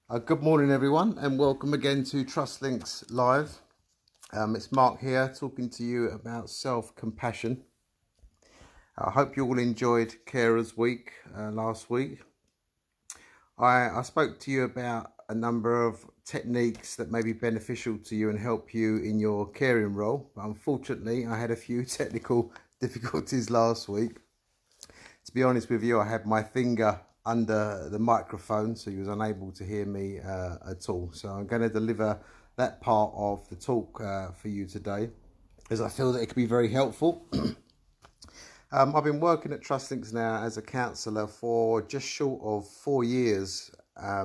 Good morning, everyone, and welcome again to Trust Links Live. It's Mark here talking to you about self-compassion. I hope you all enjoyed Carers Week last week. I spoke to you about a number of techniques that may be beneficial to you and help you in your caring role. But unfortunately, I had a few technical difficulties last week. To be honest with you, I had my finger under the microphone, so you was unable to hear me at all. So I'm going to deliver that part of the talk for you today, as I feel that it could be very helpful. I've been working at Trust Links now as a counsellor for just short of 4 years. I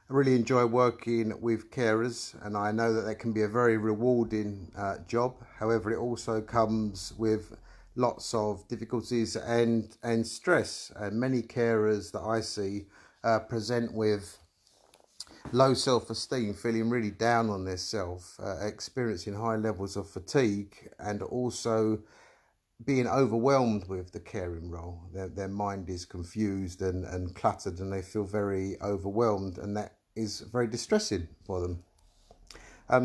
really enjoy working with carers, and I know that can be a very rewarding job. However, it also comes with lots of difficulties and stress, and many carers that I see present with low self-esteem, feeling really down on their self, experiencing high levels of fatigue, and also being overwhelmed with the caring role. Their mind is confused and cluttered, and they feel very overwhelmed, and that is very distressing for them.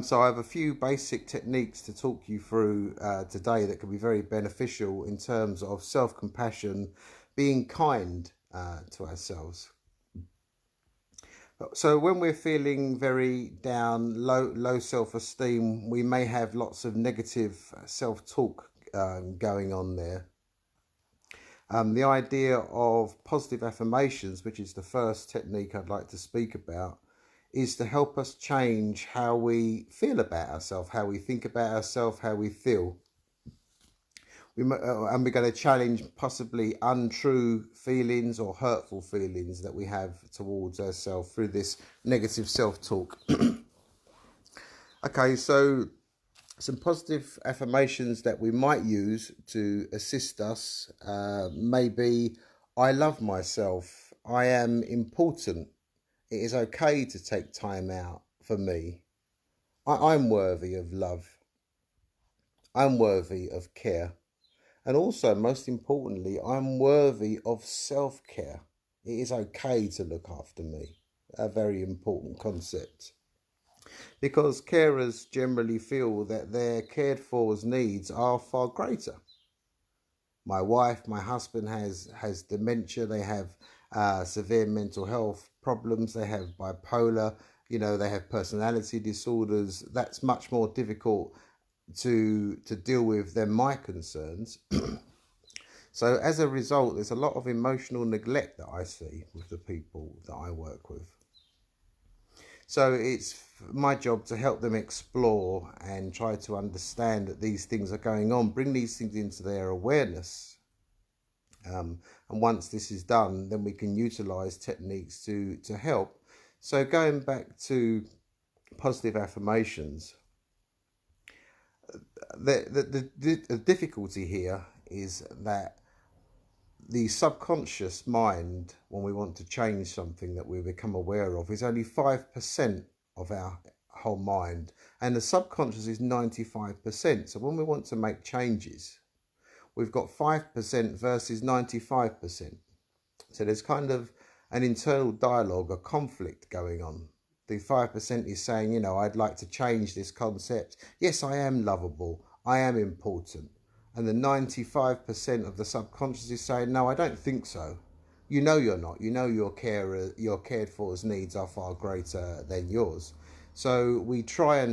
So I have a few basic techniques to talk you through today that can be very beneficial in terms of self-compassion, being kind to ourselves. So when we're feeling very down, low self-esteem, we may have lots of negative self-talk going on there. The idea of positive affirmations, which is the first technique I'd like to speak about, is to help us change how we feel about ourselves, how we think about ourselves, how we feel. And we're going to challenge possibly untrue feelings or hurtful feelings that we have towards ourselves through this negative self-talk. Okay, so some positive affirmations that we might use to assist us maybe: I love myself, I am important, it is okay to take time out for me, I'm worthy of love, I'm worthy of care, and also, most importantly, I'm worthy of self-care. It is okay to look after me. A very important concept, because carers generally feel that their cared for's needs are far greater. My wife, my husband has dementia, they have severe mental health problems, they have bipolar, they have personality disorders. That's much more difficult to deal with than my concerns. So as a result, there's a lot of emotional neglect that I see with the people that I work with. So it's my job to help them explore and try to understand that these things are going on, bring these things into their awareness. And once this is done, then we can utilize techniques to help. So going back to positive affirmations, the difficulty here is that the subconscious mind, when we want to change something that we become aware of, is only 5% of our whole mind, and the subconscious is 95%. So when we want to make changes, we've got 5% versus 95%. So there's kind of an internal dialogue, a conflict going on. The 5% is saying, I'd like to change this concept. Yes, I am lovable, I am important. And the 95% of the subconscious is saying, no, I don't think so. You're not. Your cared for's needs are far greater than yours. So we try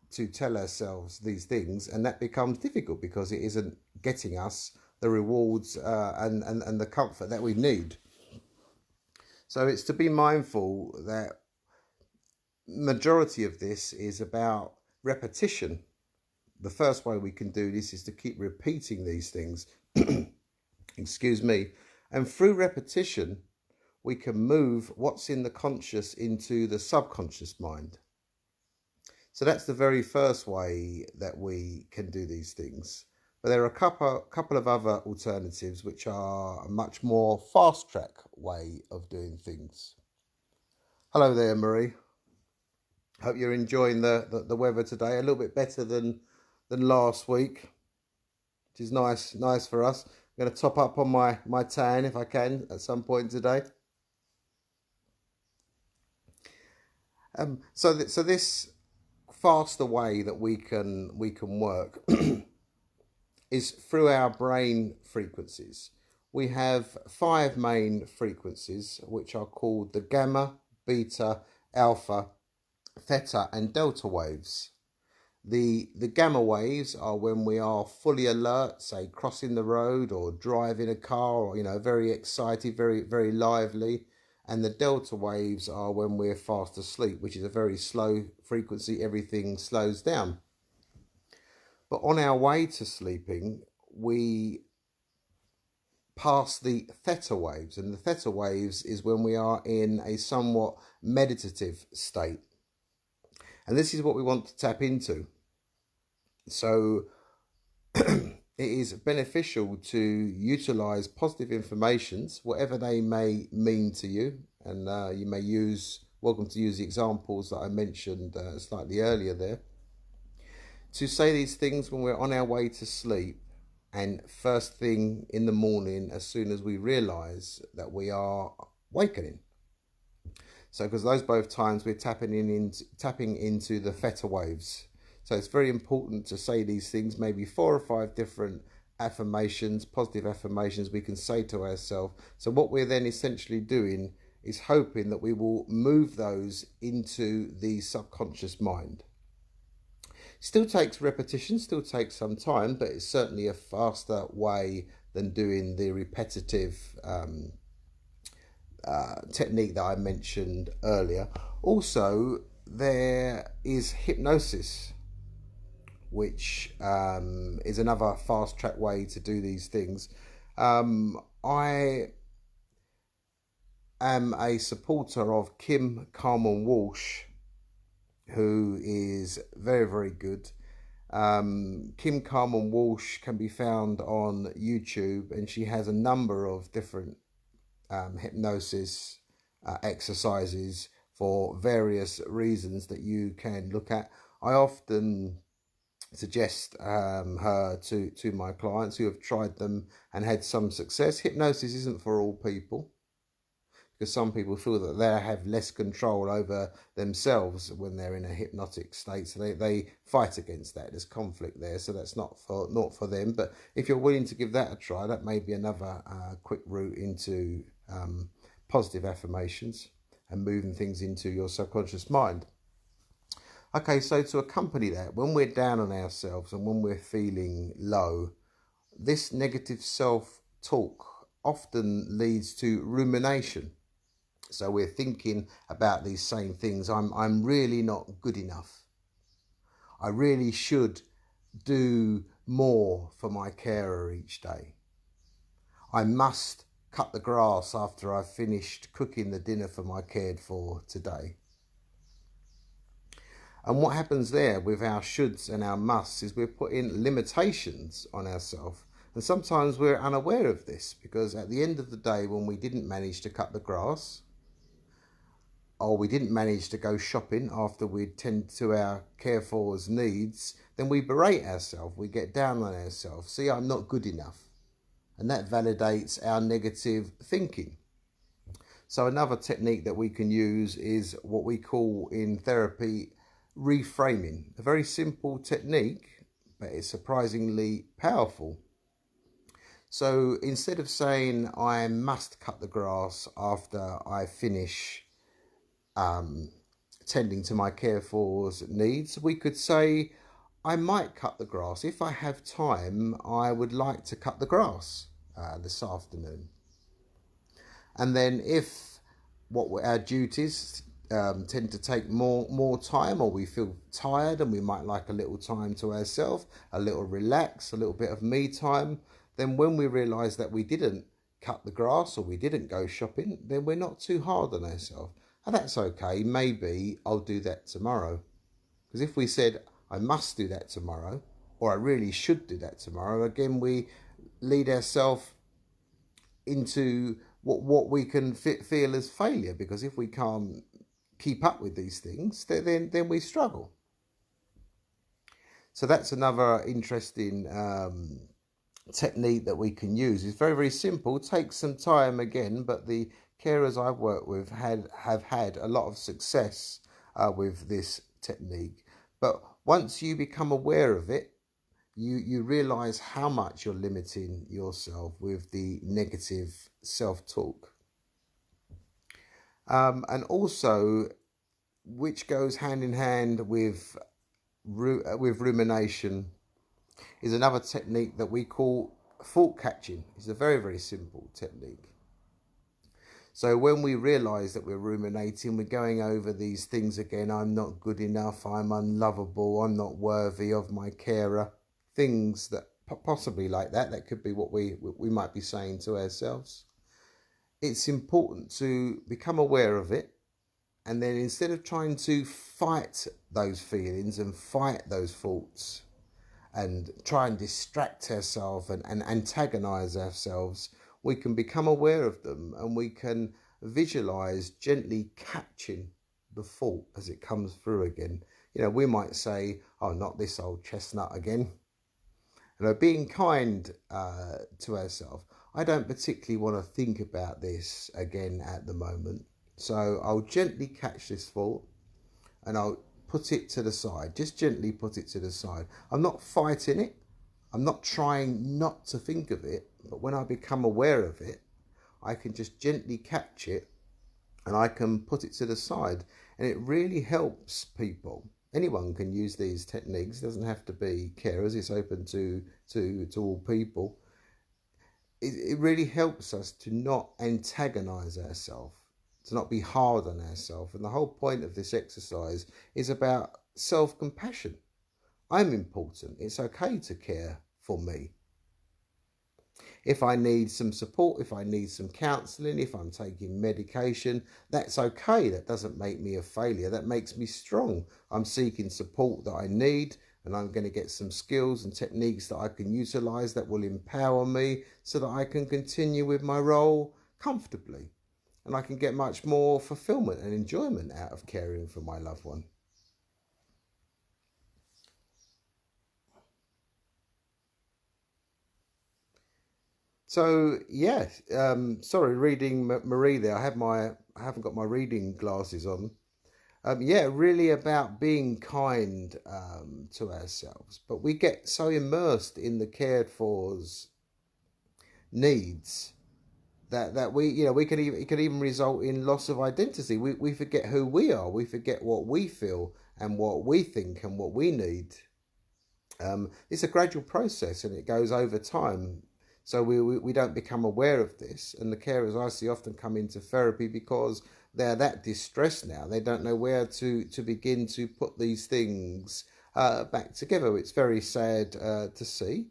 to tell ourselves these things, and that becomes difficult because it isn't getting us the rewards and the comfort that we need. So it's to be mindful that majority of this is about repetition. The first way we can do this is to keep repeating these things. Excuse me. And through repetition, we can move what's in the conscious into the subconscious mind. So that's the very first way that we can do these things. But there are a couple of other alternatives which are a much more fast track way of doing things. Hello there, Marie. Hope you're enjoying the weather today. A little bit better than last week, which is nice for us. I'm going to top up on my tan if I can at some point today. So this faster way that we can work is through our brain frequencies. We have 5 main frequencies, which are called the gamma, beta, alpha, theta, and delta waves. The gamma waves are when we are fully alert, say crossing the road or driving a car, or very excited, very lively. And the delta waves are when we're fast asleep, which is a very slow frequency. Everything slows down. But on our way to sleeping, we pass the theta waves, and the theta waves is when we are in a somewhat meditative state. And this is what we want to tap into. So it is beneficial to utilize positive affirmations, whatever they may mean to you. And you may welcome to use the examples that I mentioned slightly earlier there. To say these things when we're on our way to sleep and first thing in the morning, as soon as we realize that we are awakening. So because those both times we're tapping into the theta waves. So it's very important to say these things, maybe 4 or 5 different affirmations, positive affirmations we can say to ourselves. So what we're then essentially doing is hoping that we will move those into the subconscious mind. Still takes repetition, still takes some time, but it's certainly a faster way than doing the repetitive technique that I mentioned earlier. Also, there is hypnosis, which is another fast track way to do these things. I am a supporter of Kim Carmen Walsh, who is very good. Kim Carmen Walsh can be found on YouTube, and she has a number of different hypnosis exercises for various reasons that you can look at. I often suggest her to my clients who have tried them and had some success. Hypnosis isn't for all people, because some people feel that they have less control over themselves when they're in a hypnotic state, so they fight against that. There's conflict there, so that's not for them. But if you're willing to give that a try, that may be another quick route into positive affirmations and moving things into your subconscious mind. Okay, so to accompany that, when we're down on ourselves and when we're feeling low, this negative self-talk often leads to rumination. So we're thinking about these same things. I'm really not good enough. I really should do more for my carer each day. I must cut the grass after I've finished cooking the dinner for my cared for today. And what happens there with our shoulds and our musts is we're putting limitations on ourselves. And sometimes we're unaware of this, because at the end of the day, when we didn't manage to cut the grass, or we didn't manage to go shopping after we'd tend to our care for's needs, then we berate ourselves, we get down on ourselves. See, I'm not good enough. And that validates our negative thinking. So another technique that we can use is what we call in therapy reframing. A very simple technique, but it's surprisingly powerful. So instead of saying I must cut the grass after I finish tending to my care for's needs, we could say I might cut the grass. If I have time, I would like to cut the grass this afternoon. And then if what our duties tend to take more time, or we feel tired and we might like a little time to ourselves, a little relax, a little bit of me time, then when we realise that we didn't cut the grass or we didn't go shopping, then we're not too hard on ourselves. And that's okay. Maybe I'll do that tomorrow. Because if we said, I must do that tomorrow, or I really should do that tomorrow, again, we lead ourselves into what we can feel as failure. Because if we can't keep up with these things, then we struggle. So that's another interesting technique that we can use. It's very simple, takes some time again, but the carers I've worked with have had a lot of success with this technique. But once you become aware of it, you realize how much you're limiting yourself with the negative self-talk. And also, which goes hand in hand with rumination, is another technique that we call thought catching. It's a very, very simple technique. So when we realize that we're ruminating, we're going over these things again. I'm not good enough. I'm unlovable. I'm not worthy of my carer. Things that possibly like that. That could be what we might be saying to ourselves. It's important to become aware of it. And then instead of trying to fight those feelings and fight those thoughts and try and distract ourselves and antagonize ourselves, we can become aware of them and we can visualize gently catching the thought as it comes through again. We might say, oh, not this old chestnut again. Being kind to ourselves. I don't particularly want to think about this again at the moment. So I'll gently catch this thought and I'll put it to the side. Just gently put it to the side. I'm not fighting it. I'm not trying not to think of it. But when I become aware of it, I can just gently catch it and I can put it to the side. And it really helps people. Anyone can use these techniques. It doesn't have to be carers. It's open to all people. It really helps us to not antagonize ourselves, to not be hard on ourselves. And the whole point of this exercise is about self-compassion. I'm important. It's okay to care for me. If I need some support, if I need some counselling, if I'm taking medication, that's okay. That doesn't make me a failure. That makes me strong. I'm seeking support that I need, and I'm going to get some skills and techniques that I can utilise that will empower me so that I can continue with my role comfortably. And I can get much more fulfilment and enjoyment out of caring for my loved one. So yeah, sorry, reading Marie there. I haven't got my reading glasses on. Yeah, really about being kind to ourselves, but we get so immersed in the cared for's needs that we could even, it could even result in loss of identity. We forget who we are. We forget what we feel and what we think and what we need. It's a gradual process and it goes over time. So we don't become aware of this. And the carers I see often come into therapy because they're that distressed now. They don't know where to begin to put these things back together. It's very sad to see.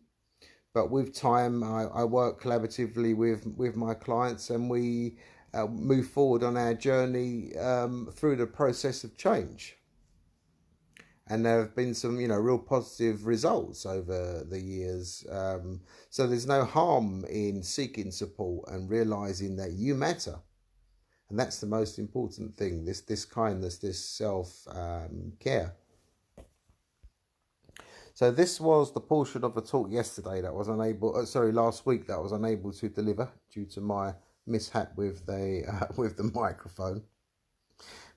But with time, I work collaboratively with my clients and we move forward on our journey through the process of change. And there have been some, real positive results over the years. So there's no harm in seeking support and realizing that you matter. And that's the most important thing, this kindness, this self-care. So this was the portion of the talk yesterday that was last week that I was unable to deliver due to my mishap with the microphone.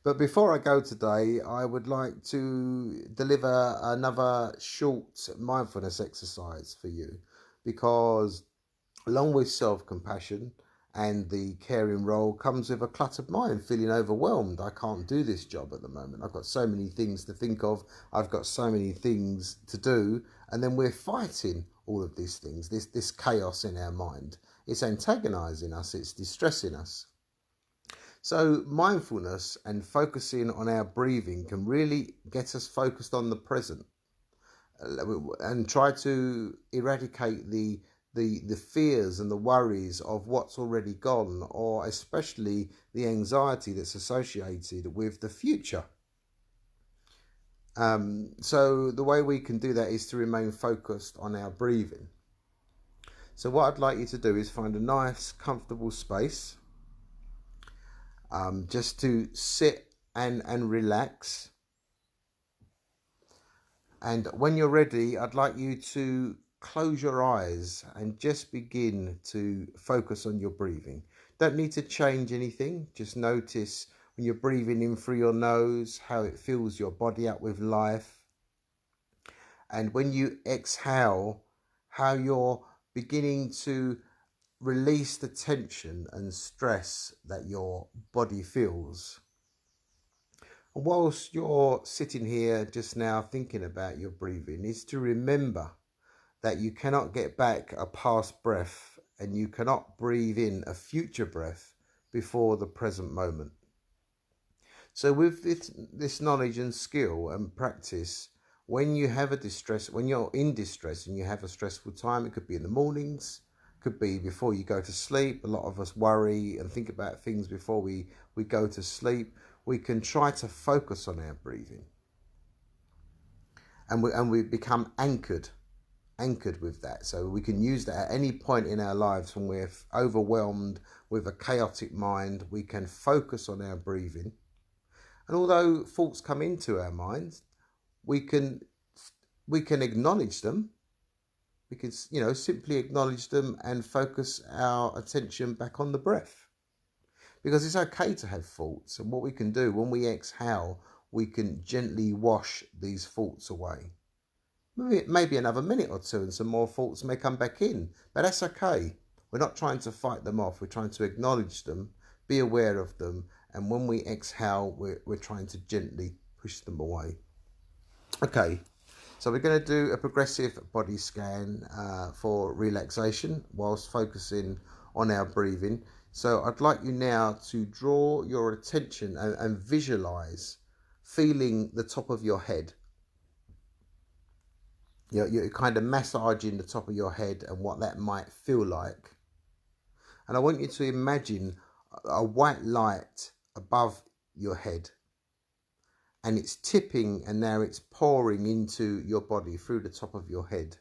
But before I go today, I would like to deliver another short mindfulness exercise for you, because along with self-compassion and the caring role comes with a cluttered mind, feeling overwhelmed. I can't do this job at the moment. I've got so many things to think of. I've got so many things to do. And then we're fighting all of these things, this chaos in our mind. It's antagonizing us. It's distressing us. So mindfulness and focusing on our breathing can really get us focused on the present and try to eradicate the fears and the worries of what's already gone, or especially the anxiety that's associated with the future. So the way we can do that is to remain focused on our breathing. So what I'd like you to do is find a nice, comfortable space. Just to sit and relax. And when you're ready, I'd like you to close your eyes and just begin to focus on your breathing. Don't need to change anything. Just notice when you're breathing in through your nose, how it fills your body up with life. And when you exhale, how you're beginning to release the tension and stress that your body feels. And whilst you're sitting here just now thinking about your breathing, is to remember that you cannot get back a past breath and you cannot breathe in a future breath before the present moment. So with this knowledge and skill and practice, when you have when you're in distress and you have a stressful time, it could be in the mornings, could be before you go to sleep. A lot of us worry and think about things before we go to sleep. We can try to focus on our breathing, and we become anchored with that. So we can use that at any point in our lives when we're overwhelmed with a chaotic mind. We can focus on our breathing, and although thoughts come into our minds, we can acknowledge them. We can simply acknowledge them and focus our attention back on the breath, because it's okay to have thoughts. And what we can do when we exhale, we can gently wash these thoughts away. Maybe another minute or two and some more thoughts may come back in, but that's okay. We're not trying to fight them off. We're trying to acknowledge them, be aware of them, and when we exhale, we're trying to gently push them away. Okay, so we're going to do a progressive body scan for relaxation whilst focusing on our breathing. So I'd like you now to draw your attention and visualize feeling the top of your head. You're kind of massaging the top of your head and what that might feel like. And I want you to imagine a white light above your head, and it's tipping and now it's pouring into your body through the top of your head.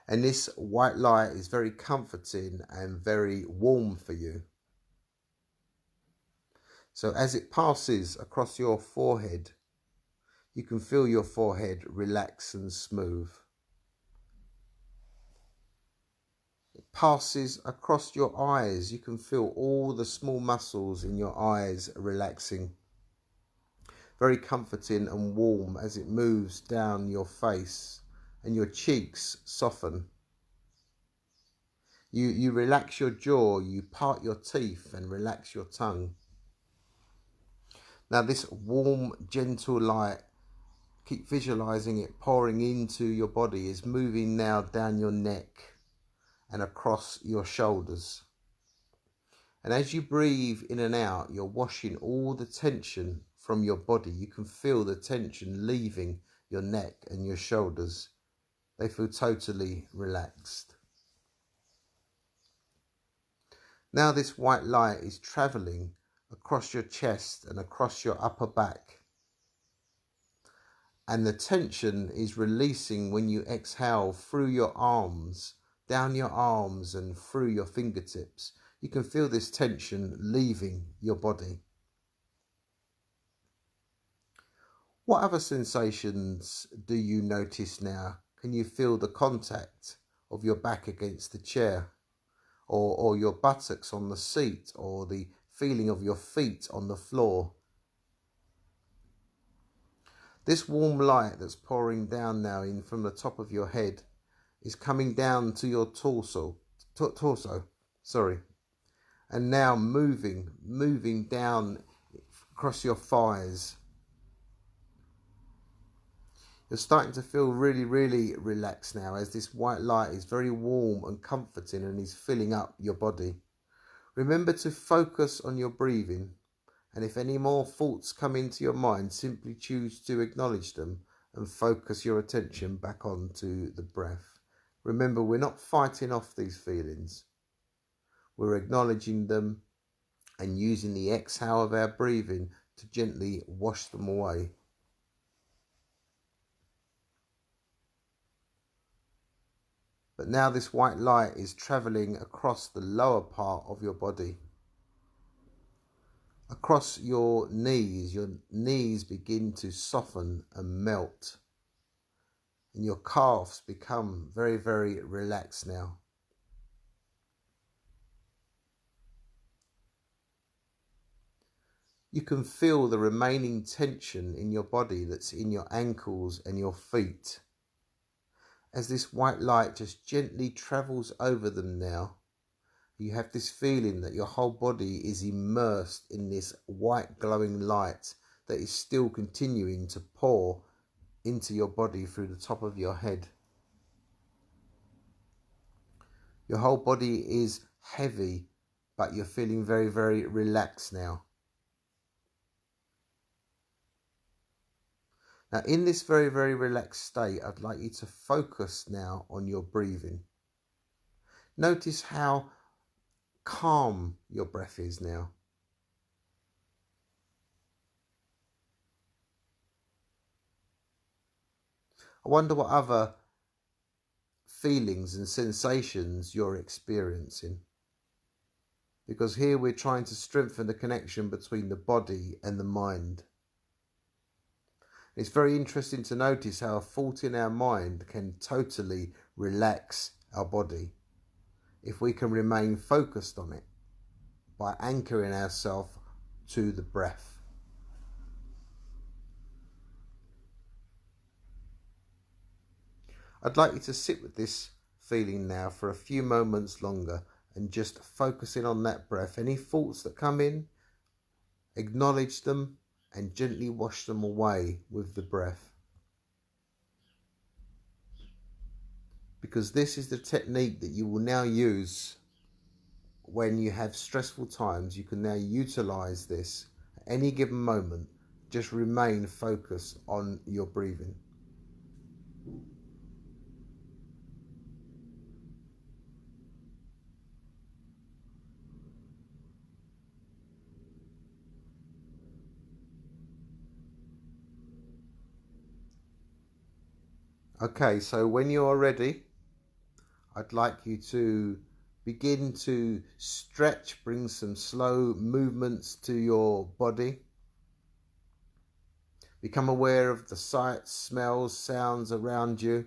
And this white light is very comforting and very warm for you. So as it passes across your forehead, you can feel your forehead relax and smooth. It passes across your eyes. You can feel all the small muscles in your eyes relaxing. Very comforting and warm as it moves down your face, and your cheeks soften. You relax your jaw, you part your teeth and relax your tongue. Now this warm, gentle light, keep visualizing it pouring into your body, is moving now down your neck and across your shoulders. And as you breathe in and out, you're washing all the tension from your body. You can feel the tension leaving your neck and your shoulders. They feel totally relaxed. Now this white light is traveling across your chest and across your upper back. And the tension is releasing when you exhale through your arms, down your arms and through your fingertips. You can feel this tension leaving your body. What other sensations do you notice now? Can you feel the contact of your back against the chair, or your buttocks on the seat, or the feeling of your feet on the floor? This warm light that's pouring down now in from the top of your head is coming down to your torso, and now moving down across your thighs. You're starting to feel really, really relaxed now as this white light is very warm and comforting and is filling up your body. Remember to focus on your breathing, and if any more thoughts come into your mind, simply choose to acknowledge them and focus your attention back onto the breath. Remember, we're not fighting off these feelings. We're acknowledging them and using the exhale of our breathing to gently wash them away. But now this white light is traveling across the lower part of your body. Across your knees begin to soften and melt. And your calves become very, very relaxed now. You can feel the remaining tension in your body that's in your ankles and your feet. As this white light just gently travels over them now, you have this feeling that your whole body is immersed in this white glowing light that is still continuing to pour into your body through the top of your head. Your whole body is heavy, but you're feeling very, very relaxed now. Now, in this very, very relaxed state, I'd like you to focus now on your breathing. Notice how calm your breath is now. I wonder what other feelings and sensations you're experiencing. Because here we're trying to strengthen the connection between the body and the mind. It's very interesting to notice how a thought in our mind can totally relax our body if we can remain focused on it by anchoring ourselves to the breath. I'd like you to sit with this feeling now for a few moments longer and just focusing on that breath. Any thoughts that come in, acknowledge them and gently wash them away with the breath. Because this is the technique that you will now use when you have stressful times. You can now utilize this at any given moment. Just remain focused on your breathing. Okay, so when you are ready, I'd like you to begin to stretch, bring some slow movements to your body. Become aware of the sights, smells, sounds around you.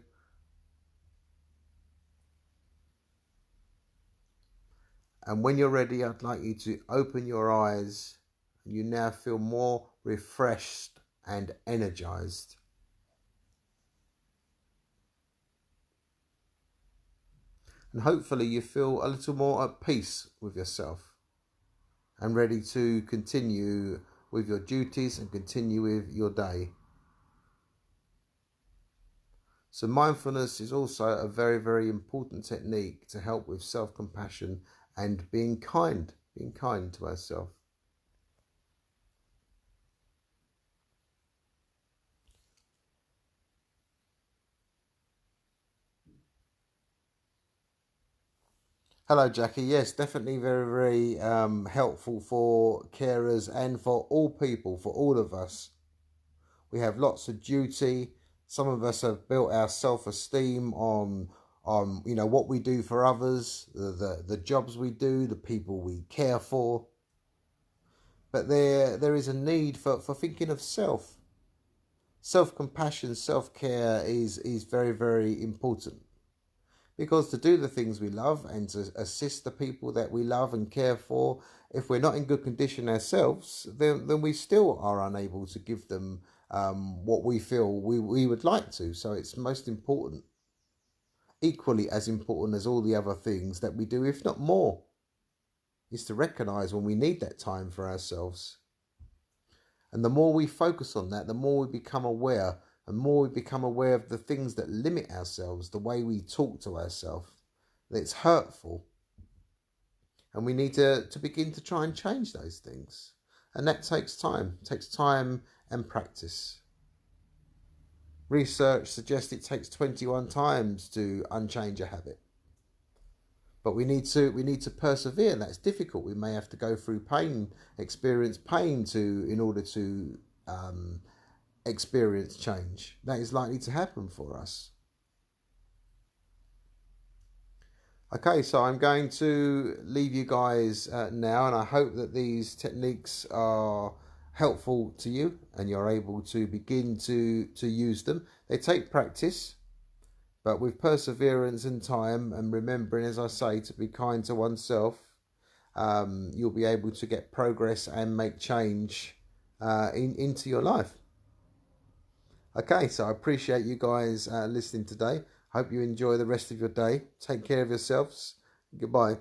And when you're ready, I'd like you to open your eyes. You now feel more refreshed and energized. And hopefully you feel a little more at peace with yourself and ready to continue with your duties and continue with your day. So mindfulness is also a very, very important technique to help with self-compassion and being kind to ourselves. Hello, Jackie. Yes, definitely very, very helpful for carers and for all people, for all of us. We have lots of duty. Some of us have built our self-esteem on what we do for others, the jobs we do, the people we care for. But there is a need for thinking of self. Self-compassion, self-care is very, very important. Because to do the things we love and to assist the people that we love and care for, if we're not in good condition ourselves, then we still are unable to give them what we feel we would like to. So it's most important, equally as important as all the other things that we do, if not more, is to recognise when we need that time for ourselves. And the more we focus on that, the more we become aware. And more we become aware of the things that limit ourselves, the way we talk to ourselves, that it's hurtful. And we need to begin to try and change those things. And that takes time. It takes time and practice. Research suggests it takes 21 times to unchange a habit. But we need to persevere. That's difficult. We may have to go through pain, experience pain in order to experience change. That is likely to happen for us. Okay, so I'm going to leave you guys now, and I hope that these techniques are helpful to you and you're able to begin to use them. They take practice, but with perseverance and time and remembering, as I say, to be kind to oneself, you'll be able to get progress and make change into your life. Okay, so I appreciate you guys listening today. Hope you enjoy the rest of your day. Take care of yourselves. Goodbye.